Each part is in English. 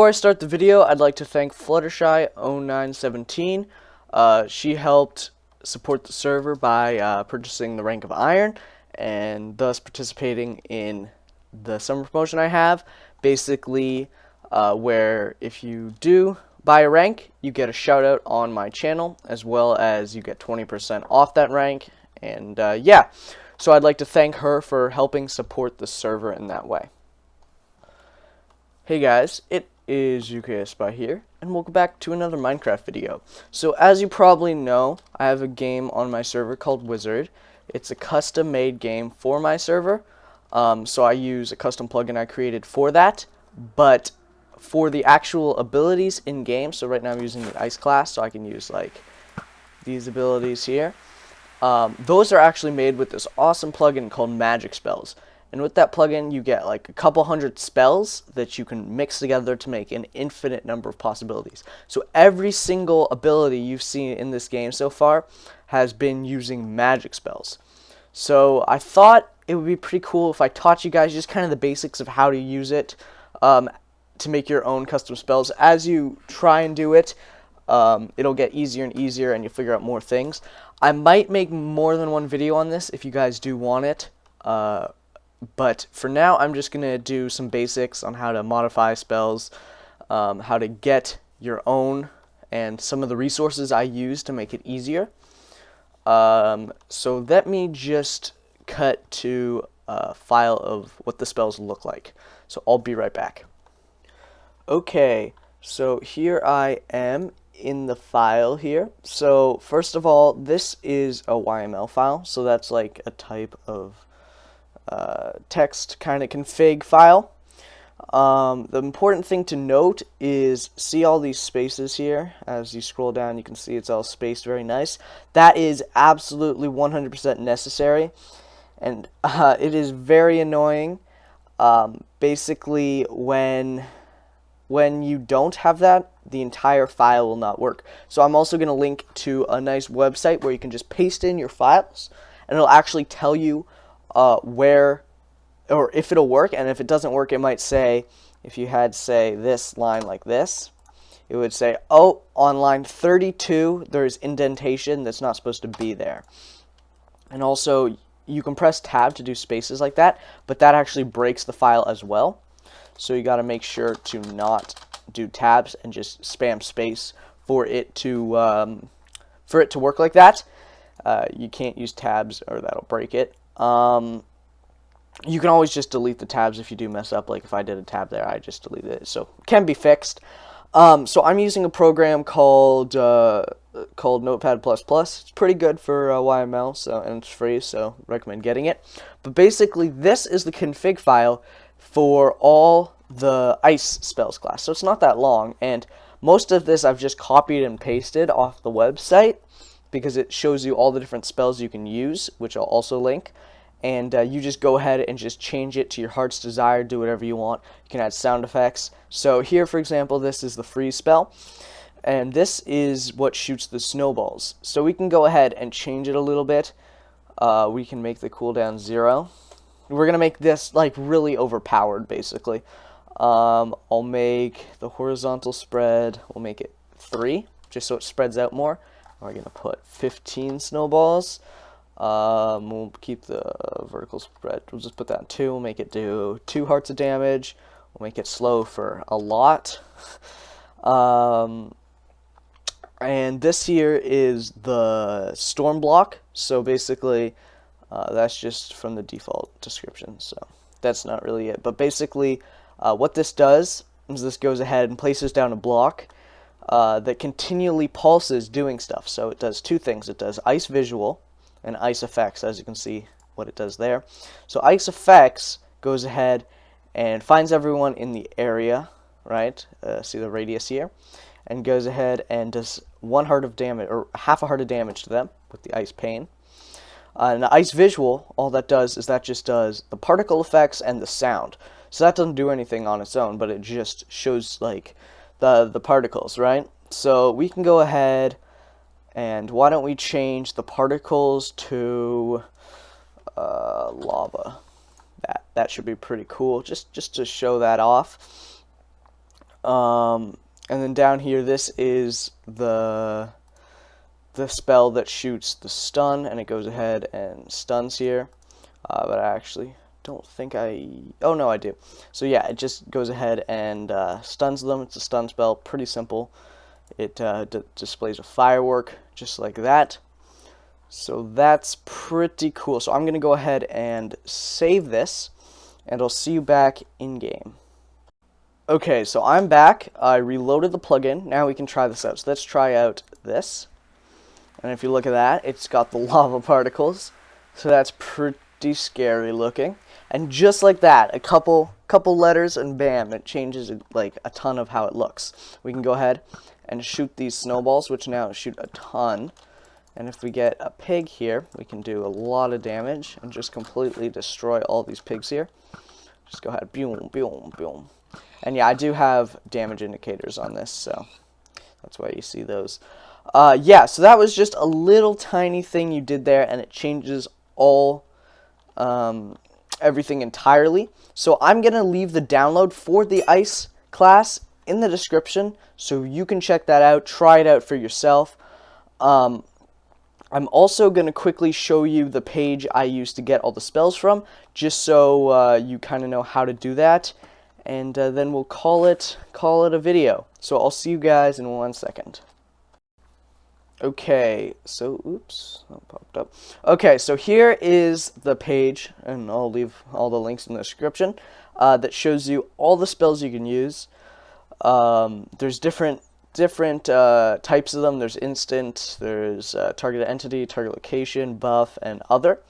Before I start the video, I'd like to thank Fluttershy0917. She helped support the server by purchasing the rank of Iron and thus participating in the summer promotion I have. Basically, where if you do buy a rank, you get a shout out on my channel, as well as you get 20% off that rank. And yeah, so I'd like to thank her for helping support the server in that way. Hey guys, it is UKSpy here, and welcome back to another Minecraft video. So as you probably know, I have a game on my server called Wizard. It's a custom made game for my server, so I use a custom plugin I created for that. But for the actual abilities in game, so right now I'm using the Ice class, so I can use like these abilities here. Those are actually made with this awesome plugin called magicspells. And with that plugin, you get like a couple hundred spells that you can mix together to make an infinite number of possibilities. So every single ability you've seen in this game so far has been using magic spells. So I thought it would be pretty cool if I taught you guys just kind of the basics of how to use it to make your own custom spells. As you try and do it, it'll get easier and easier, and you'll figure out more things. I might make more than one video on this if you guys do want it. But for now, I'm just going to do some basics on how to modify spells, how to get your own, and some of the resources I use to make it easier. So let me just cut to a file of what the spells look like. So I'll be right back. Okay, so here I am in the file here. So first of all, this is a YML file, so that's like a type of text kind of config file. The important thing to note is, see all these spaces here? As you scroll down, you can see it's all spaced very nice. That is absolutely 100% necessary, and it is very annoying. Basically, when you don't have that, the entire file will not work. So I'm also going to link to a nice website where you can just paste in your files, and it'll actually tell you where, or if it'll work. And if it doesn't work, it might say, if you had, say, this line like this, it would say, oh, on line 32 there's indentation that's not supposed to be there. And also, you can press tab to do spaces like that, but that actually breaks the file as well. So you got to make sure to not do tabs and just spam space for it to work like that. You can't use tabs, or that'll break it. You can always just delete the tabs if you do mess up. Like if I did a tab there, I just deleted it. So it can be fixed. So I'm using a program called Notepad++. It's pretty good for YML, so, and it's free, so recommend getting it. But basically, this is the config file for all the Ice spells class. So it's not that long, and most of this I've just copied and pasted off the website, because it shows you all the different spells you can use, which I'll also link. And you just go ahead and just change it to your heart's desire, do whatever you want. You can add sound effects. So here, for example, this is the freeze spell, and this is what shoots the snowballs. So we can go ahead and change it a little bit. We can make the cooldown 0. We're going to make this like really overpowered, basically. I'll make the horizontal spread, we'll make it 3, just so it spreads out more. We're going to put 15 snowballs. We'll keep the vertical spread, we'll just put that on 2, we'll make it do 2 hearts of damage, we'll make it slow for a lot. And this here is the storm block, so basically that's just from the default description, so that's not really it. But basically what this does is this goes ahead and places down a block that continually pulses doing stuff. So it does 2 things. It does ice visual and ice effects, as you can see what it does there. So ice effects goes ahead and finds everyone in the area, right? See the radius here, and goes ahead and does 1 heart of damage, or half a heart of damage to them with the ice pain. And the ice visual, all that does is that just does the particle effects and the sound. So that doesn't do anything on its own, but it just shows like the particles, right? So we can go ahead, and why don't we change the particles to lava. That should be pretty cool, just to show that off. And then down here, this is the spell that shoots the stun, and it goes ahead and stuns here. But I actually don't think oh no, I do. So yeah, it just goes ahead and stuns them. It's a stun spell, pretty simple. It displays a firework just like that. So that's pretty cool. So I'm going to go ahead and save this, and I'll see you back in game. Okay, so I'm back. I reloaded the plugin. Now we can try this out. So let's try out this. And if you look at that, it's got the lava particles. So that's pretty scary looking. And just like that, a couple letters, and bam, it changes like a ton of how it looks. We can go ahead and shoot these snowballs, which now shoot a ton. And if we get a pig here, we can do a lot of damage and just completely destroy all these pigs here. Just go ahead, boom, boom, boom. And yeah, I do have damage indicators on this, so that's why you see those. Yeah, so that was just a little tiny thing you did there, and it changes all everything entirely. So I'm going to leave the download for the ice class in the description, so you can check that out, try it out for yourself. I'm also going to quickly show you the page I used to get all the spells from, just so you kind of know how to do that, and then we'll call it a video. So I'll see you guys in 1 second. Okay, so oops, that popped up. Okay, so here is the page, and I'll leave all the links in the description, that shows you all the spells you can use. There's different types of them. There's instant, there's target entity, target location, buff, and other.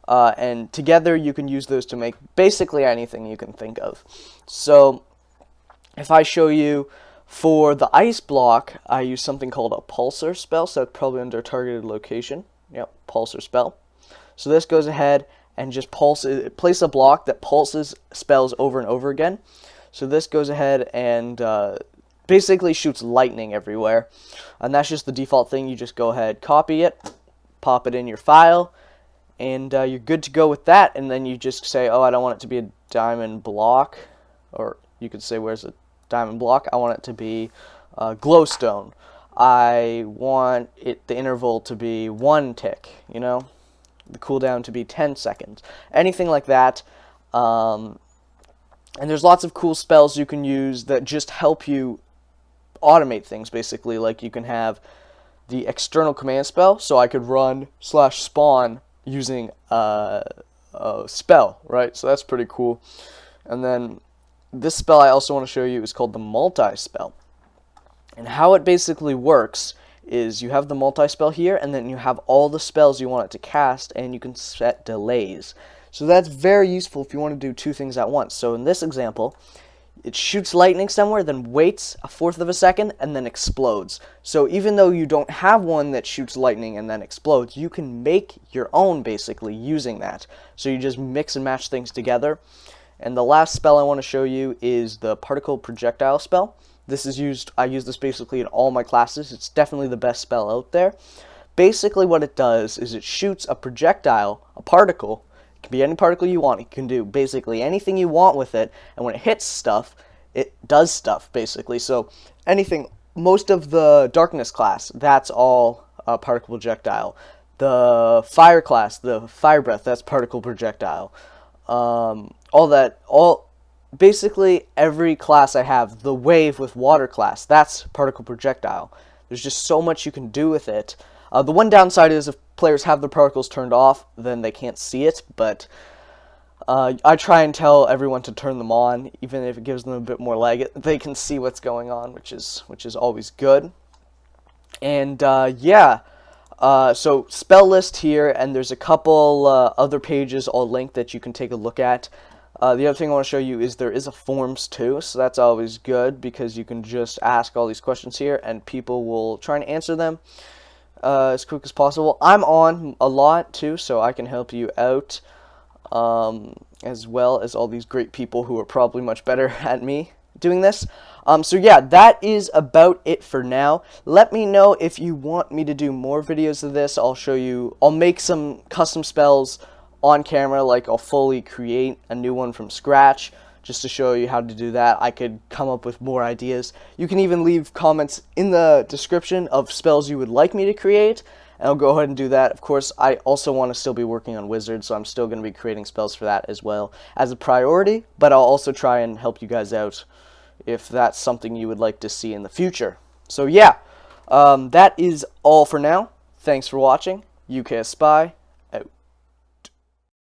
And together you can use those to make basically anything you can think of. So if I show you for the ice block, I use something called a pulsar spell, so that's probably under targeted location. Yep, pulsar spell. So this goes ahead and just place a block that pulses spells over and over again. So this goes ahead and basically shoots lightning everywhere, and that's just the default thing. You just go ahead, copy it, pop it in your file, and you're good to go with that. And then you just say, oh, I don't want it to be a diamond block, or you could say, where's a diamond block? I want it to be glowstone. I want the interval to be 1 tick, you know, the cooldown to be 10 seconds, anything like that. And there's lots of cool spells you can use that just help you automate things, basically. Like you can have the external command spell, so I could run /spawn using a spell, right? So that's pretty cool. And then this spell I also want to show you is called the multi-spell. And how it basically works is you have the multi-spell here, and then you have all the spells you want it to cast, and you can set delays. So that's very useful if you want to do 2 things at once. So in this example, it shoots lightning somewhere, then waits 1/4 of a second, and then explodes. So even though you don't have one that shoots lightning and then explodes, you can make your own basically using that. So you just mix and match things together. And the last spell I want to show you is the particle projectile spell. I use this basically in all my classes. It's definitely the best spell out there. Basically what it does is it shoots a projectile, a particle. It can be any particle you want. It can do basically anything you want with it, and when it hits stuff, it does stuff, basically. So anything, most of the darkness class, that's all particle projectile. The fire class, the fire breath, that's particle projectile. Basically every class I have, the wave with water class, that's particle projectile. There's just so much you can do with it. The one downside is if players have the particles turned off, then they can't see it, but I try and tell everyone to turn them on, even if it gives them a bit more lag. They can see what's going on, which is always good. And yeah, so spell list here, and there's a couple other pages I'll link that you can take a look at. The other thing I want to show you is there is a forms too, so that's always good because you can just ask all these questions here and people will try and answer them as quick as possible. I'm on a lot too, so I can help you out, as well as all these great people who are probably much better at me doing this. So yeah, that is about it for now. Let me know if you want me to do more videos of this. I'll make some custom spells on camera, like I'll fully create a new one from scratch, just to show you how to do that. I could come up with more ideas. You can even leave comments in the description of spells you would like me to create, and I'll go ahead and do that. Of course, I also want to still be working on wizards, so I'm still going to be creating spells for that as well as a priority, but I'll also try and help you guys out if that's something you would like to see in the future. So yeah, that is all for now. Thanks for watching. UK Spy.